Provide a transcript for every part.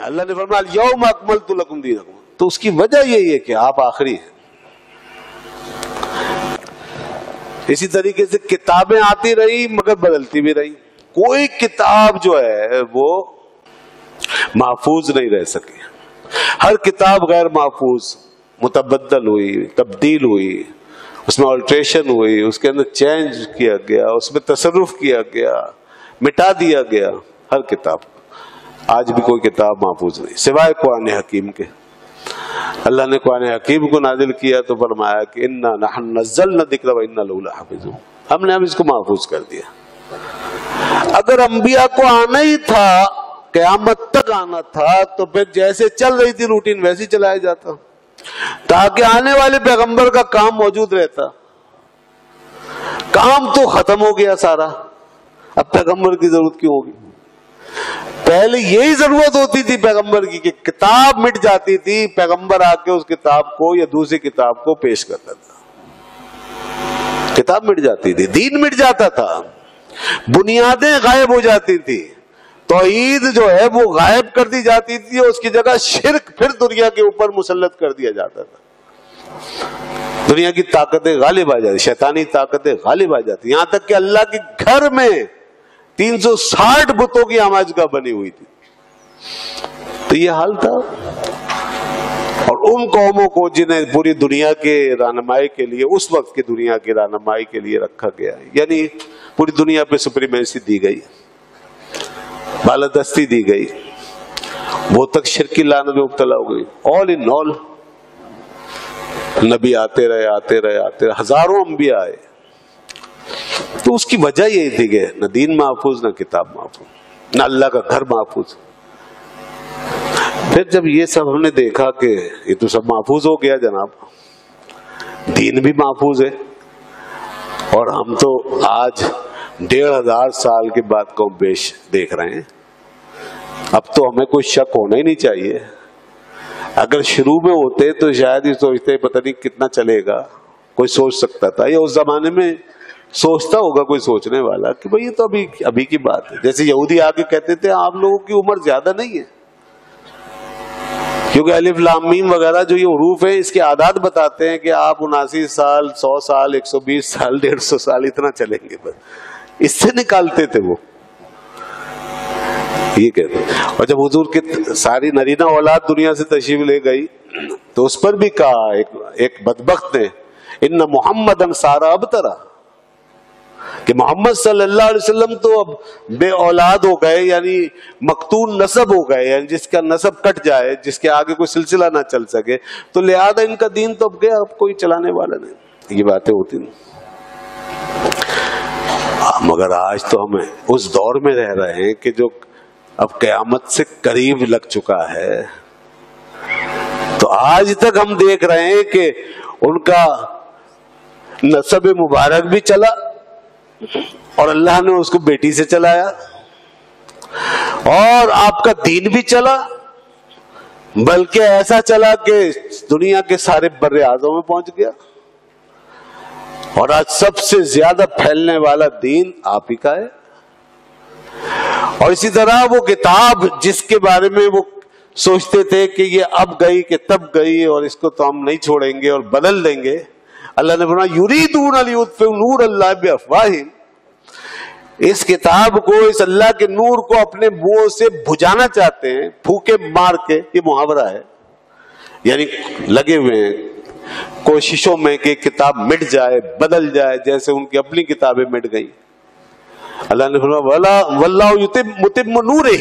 اللہ نے فرمایا الیوم اکملت لکم دینکم، تو اس کی وجہ یہی ہے کہ آپ آخری ہیں۔ اسی طریقے سے کتابیں آتی رہی مگر بدلتی بھی رہی، کوئی کتاب جو ہے وہ محفوظ نہیں رہ سکی، ہر کتاب غیر محفوظ، متبدل ہوئی، تبدیل ہوئی، اس میں آلٹریشن ہوئی، اس کے اندر چینج کیا گیا، اس میں تصرف کیا گیا، مٹا دیا گیا، ہر کتاب۔ آج بھی کوئی کتاب محفوظ نہیں سوائے قرآن حکیم کے۔ اللہ نے قرآن حکیم کو نازل کیا تو فرمایا کہ انا نحن نزلنا الذکر وانا لہ لحافظون، ہم نے اب اس کو محفوظ کر دیا۔ اگر انبیاء کو آنا ہی تھا، قیامت تک آنا تھا، تو پھر جیسے چل رہی تھی روٹین ویسے ہی چلایا جاتا، تاکہ آنے والے پیغمبر کا کام موجود رہتا۔ کام تو ختم ہو گیا سارا، اب پیغمبر کی ضرورت کیوں ہوگی؟ پہلے یہی ضرورت ہوتی تھی پیغمبر کی کہ کتاب مٹ جاتی تھی، پیغمبر آ کے اس کتاب کو یا دوسری کتاب کو پیش کرتا تھا۔ کتاب مٹ جاتی تھی، دین مٹ جاتا تھا، بنیادیں غائب ہو جاتی تھی، توحید جو ہے وہ غائب کر دی جاتی تھی، اور اس کی جگہ شرک پھر دنیا کے اوپر مسلط کر دیا جاتا تھا۔ دنیا کی طاقتیں غالب آ جاتی، شیطانی طاقتیں غالب آ جاتی، یہاں تک کہ اللہ کے گھر میں 360 بتوں کی آماجگاہ بنی ہوئی تھی۔ تو یہ حال تھا، اور ان قوموں کو جنہیں پوری دنیا کے رہنمائی کے لیے، اس وقت کی دنیا کی رہنمائی کے لیے رکھا گیا، یعنی پوری دنیا پہ سپریمیسی دی گئی، بالادستی دی گئی، وہ تک شرکی لعنت میں مبتلا ہو گئی۔ آل ان آل نبی آتے رہے، ہزاروں انبیاء آئے، تو اس کی وجہ یہی تھی کہ نہ دین محفوظ، نہ کتاب محفوظ، نہ اللہ کا گھر محفوظ۔ پھر جب یہ سب ہم نے دیکھا کہ یہ تو سب محفوظ ہو گیا جناب، دین بھی محفوظ ہے، اور ہم تو آج 1500 سال کے بعد قوم بیش دیکھ رہے ہیں، اب تو ہمیں کوئی شک ہونا ہی نہیں چاہیے۔ اگر شروع میں ہوتے تو شاید یہ سوچتے پتہ نہیں کتنا چلے گا، کوئی سوچ سکتا تھا، یا اس زمانے میں سوچتا ہوگا کوئی سوچنے والا کہ بھئی یہ تو ابھی کی بات ہے۔ جیسے یہودی آگے کہتے تھے آپ لوگوں کی عمر زیادہ نہیں ہے، کیونکہ الف لام میم وغیرہ جو یہ حروف ہیں اس کے اعداد بتاتے ہیں کہ آپ 79 سال، 100 سال، 120 سال، 150 سال اتنا چلیں گے، بس اس سے نکالتے تھے وہ، یہ کہتے ہیں۔ اور جب حضور کی ساری نرینہ اولاد دنیا سے تشریف لے گئی تو اس پر بھی کہا ایک بدبخت نے، ان محمدن سارا ابترا، کہ محمد صلی اللہ علیہ وسلم تو اب بے اولاد ہو گئے، یعنی مقتون نسب ہو گئے، یعنی جس کا نسب کٹ جائے، جس کے آگے کوئی سلسلہ نہ چل سکے، تو لہذا ان کا دین تو اب گیا، اب کوئی چلانے والا نہیں۔ یہ باتیں ہوتی ہیں، مگر آج تو ہمیں اس دور میں رہ رہے ہیں کہ جو اب قیامت سے قریب لگ چکا ہے، تو آج تک ہم دیکھ رہے ہیں کہ ان کا نسب مبارک بھی چلا، اور اللہ نے اس کو بیٹی سے چلایا، اور آپ کا دین بھی چلا، بلکہ ایسا چلا کہ دنیا کے سارے بر اعظم میں پہنچ گیا، اور آج سب سے زیادہ پھیلنے والا دین آپ ہی کا ہے۔ اور اسی طرح وہ کتاب جس کے بارے میں وہ سوچتے تھے کہ یہ اب گئی کہ تب گئی، اور اس کو تو ہم نہیں چھوڑیں گے اور بدل دیں گے، اللہ نے فرمایا یریدون لیطفئوا نور اللہ بافواہہم، اس کتاب کو، اس اللہ کے نور کو اپنے منہوں سے بجھانا چاہتے ہیں، پھوکے مار کے، یہ محاورہ ہے، یعنی لگے ہوئے ہیں کوششوں میں کہ کتاب مٹ جائے، بدل جائے، جیسے ان کی اپنی کتابیں مٹ گئی۔ اللہ نے فرمایا واللہ متم نورہ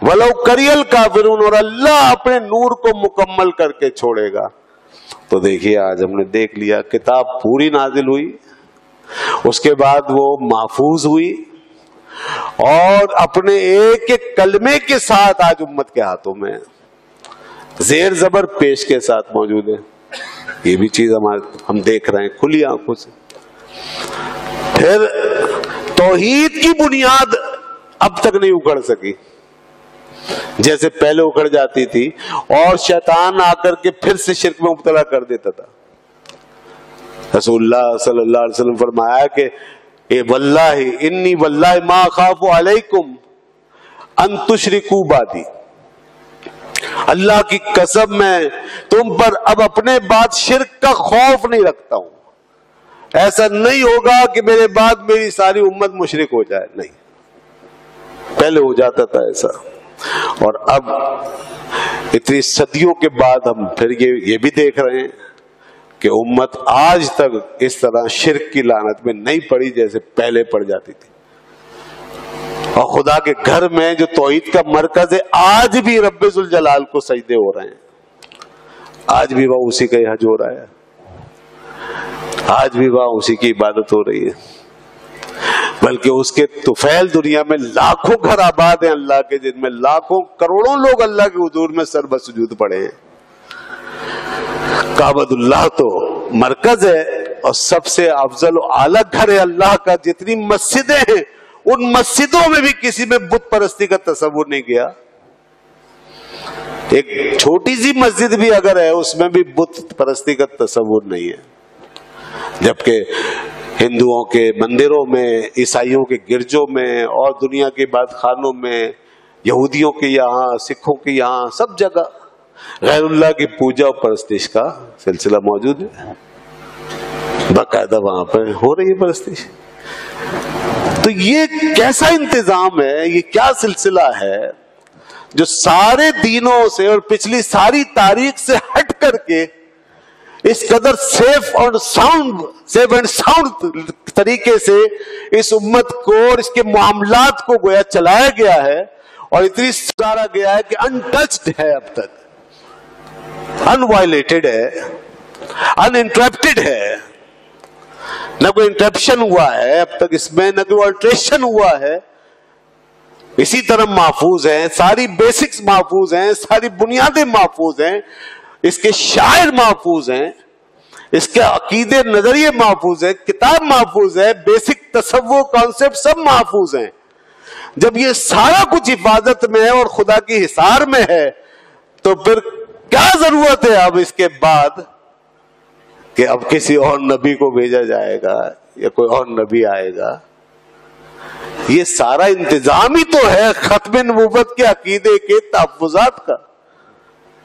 ولو کری الکافرون، اور اللہ اپنے نور کو مکمل کر کے چھوڑے گا۔ تو دیکھیے آج ہم نے دیکھ لیا، کتاب پوری نازل ہوئی، اس کے بعد وہ محفوظ ہوئی، اور اپنے ایک ایک کلمے کے ساتھ آج امت کے ہاتھوں میں زیر زبر پیش کے ساتھ موجود ہے۔ یہ بھی چیز ہم دیکھ رہے ہیں کھلی آنکھوں سے۔ پھر توحید کی بنیاد اب تک نہیں اکھڑ سکی، جیسے پہلے اکھڑ جاتی تھی، اور شیطان آ کر کے پھر سے شرک میں مبتلا کر دیتا تھا۔ رسول اللہ صلی اللہ علیہ وسلم فرمایا کہ اے واللہ انی واللہ ما اخاف علیکم ان تشرکوا بعدی، اللہ کی قسم میں تم پر اب اپنے بعد شرک کا خوف نہیں رکھتا ہوں. ایسا نہیں ہوگا کہ میرے بعد میری ساری امت مشرک ہو جائے، نہیں، پہلے ہو جاتا تھا ایسا. اور اب اتنی صدیوں کے بعد ہم پھر یہ بھی دیکھ رہے ہیں کہ امت آج تک اس طرح شرک کی لعنت میں نہیں پڑی جیسے پہلے پڑ جاتی تھی. اور خدا کے گھر میں جو توحید کا مرکز ہے آج بھی رب ذوالجلال کو سجدے ہو رہے ہیں، آج بھی وہاں اسی کا حج ہو رہا ہے، آج بھی وہاں اسی کی عبادت ہو رہی ہے. بلکہ اس کے طفیل دنیا میں لاکھوں گھر آباد ہیں اللہ کے، جن میں لاکھوں کروڑوں لوگ اللہ کے حضور میں سر بسجود پڑے ہیں. کعبۃ اللہ تو مرکز ہے اور سب سے افضل و اعلیٰ گھر ہے اللہ کا. جتنی مسجدیں ہیں ان مسجدوں میں بھی کسی میں بت پرستی کا تصور نہیں کیا. ایک چھوٹی سی مسجد بھی اگر ہے اس میں بھی بت پرستی کا تصور نہیں ہے. جبکہ ہندوؤں کے مندروں میں، عیسائیوں کے گرجوں میں اور دنیا کے عبادت خانوں میں، یہودیوں کے یہاں، سکھوں کے یہاں، سب جگہ غیر اللہ کی پوجا اور پرستش کا سلسلہ موجود ہے. باقاعدہ وہاں پر ہو رہی ہے پرستش. تو یہ کیسا انتظام ہے، یہ کیا سلسلہ ہے جو سارے دینوں سے اور پچھلی ساری تاریخ سے ہٹ کر کے اس قدر سیف اینڈ ساؤنڈ طریقے سے اس امت کو اور اس کے معاملات کو گویا چلایا گیا ہے اور اتنی سارا گیا ہے کہ انٹچڈ ہے، اب تک انوائلیٹڈ ہے، انٹرپٹڈ ہے. نہ کوئی انٹرپشن ہوا ہے اب تک اس میں، نہ کوئی آلٹریشن ہوا ہے. اسی طرح محفوظ ہیں، ساری بیسکس محفوظ ہیں، ساری بنیادیں محفوظ ہیں، اس کے شاعر محفوظ ہیں، اس کے عقیدے نظریے محفوظ ہیں، کتاب محفوظ ہے، بیسک تصور کانسیپٹ سب محفوظ ہیں. جب یہ سارا کچھ حفاظت میں ہے اور خدا کی حصار میں ہے تو پھر کیا ضرورت ہے اب اس کے بعد کہ اب کسی اور نبی کو بھیجا جائے گا یا کوئی اور نبی آئے گا؟ یہ سارا انتظام ہی تو ہے ختم نبوت کے عقیدے کے تحفظات کا.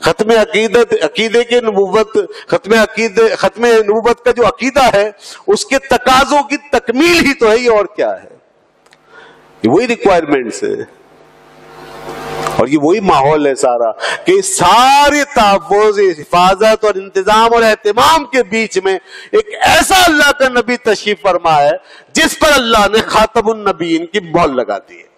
ختم عقیدے کے نبوت، ختم نبوت کا جو عقیدہ ہے اس کے تقاضوں کی تکمیل ہی تو ہے. یہ اور کیا ہے؟ یہ وہی ریکوائرمنٹس ہے اور یہ وہی ماحول ہے سارا کہ سارے تحفظ، حفاظت اور انتظام اور اہتمام کے بیچ میں ایک ایسا اللہ کا نبی تشریف فرما ہے جس پر اللہ نے خاتم النبیین کی مہر لگا دی ہے.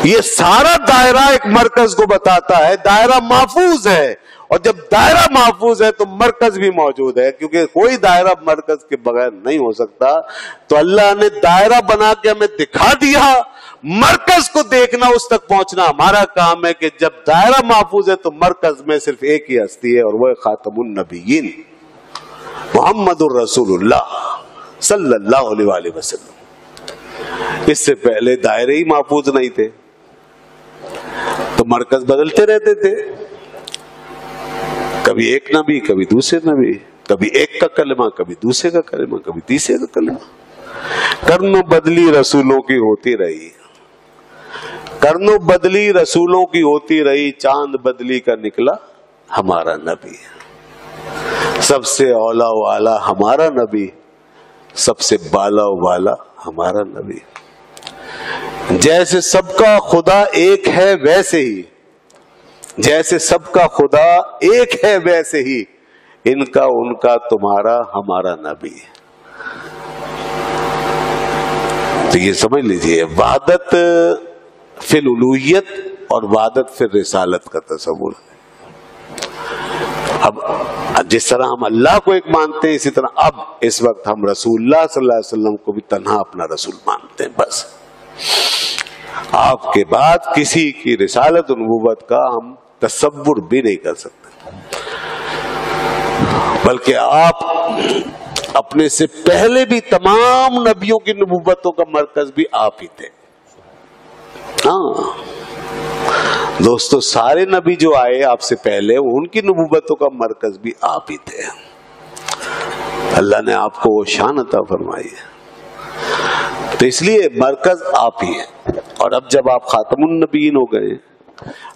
یہ سارا دائرہ ایک مرکز کو بتاتا ہے، دائرہ محفوظ ہے، اور جب دائرہ محفوظ ہے تو مرکز بھی موجود ہے، کیونکہ کوئی دائرہ مرکز کے بغیر نہیں ہو سکتا. تو اللہ نے دائرہ بنا کے ہمیں دکھا دیا، مرکز کو دیکھنا، اس تک پہنچنا ہمارا کام ہے کہ جب دائرہ محفوظ ہے تو مرکز میں صرف ایک ہی ہستی ہے اور وہ خاتم النبیین محمد الرسول اللہ صلی اللہ علیہ وآلہ وسلم. اس سے پہلے دائرے ہی محفوظ نہیں تھے تو مرکز بدلتے رہتے تھے، کبھی ایک نبی، کبھی دوسرے نبی، کبھی ایک کا کلمہ، کبھی دوسرے کا کلمہ، کبھی تیسرے کا کلمہ. کرنو بدلی رسولوں کی ہوتی رہی، کرنو بدلی رسولوں کی ہوتی رہی، چاند بدلی کا نکلا ہمارا نبی. سب سے اولا و اعلیٰ ہمارا نبی، سب سے بالا و بالا ہمارا نبی. جیسے سب کا خدا ایک ہے ویسے ہی، جیسے سب کا خدا ایک ہے ویسے ہی ان کا، ان کا، تمہارا، ہمارا نبی. تو یہ سمجھ لیجئے وحدت فی الالوہیت اور وحدت فی الرسالت کا تصور. اب جس طرح ہم اللہ کو ایک مانتے ہیں اسی طرح اب اس وقت ہم رسول اللہ صلی اللہ علیہ وسلم کو بھی تنہا اپنا رسول مانتے ہیں. بس آپ کے بعد کسی کی رسالت و نبوت کا ہم تصور بھی نہیں کر سکتے، بلکہ آپ اپنے سے پہلے بھی تمام نبیوں کی نبوتوں کا مرکز بھی آپ ہی تھے. ہاں دوستو، سارے نبی جو آئے آپ سے پہلے ان کی نبوتوں کا مرکز بھی آپ ہی تھے. اللہ نے آپ کو وہ شان عطا فرمائی ہے، تو اس لیے مرکز آپ ہی ہے. اور اب جب آپ خاتم النبیین ہو گئے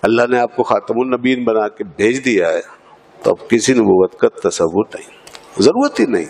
اللہ نے آپ کو خاتم النبیین بنا کے بھیج دیا ہے تو اب کسی نبوت کا تصور نہیں، ضرورت ہی نہیں۔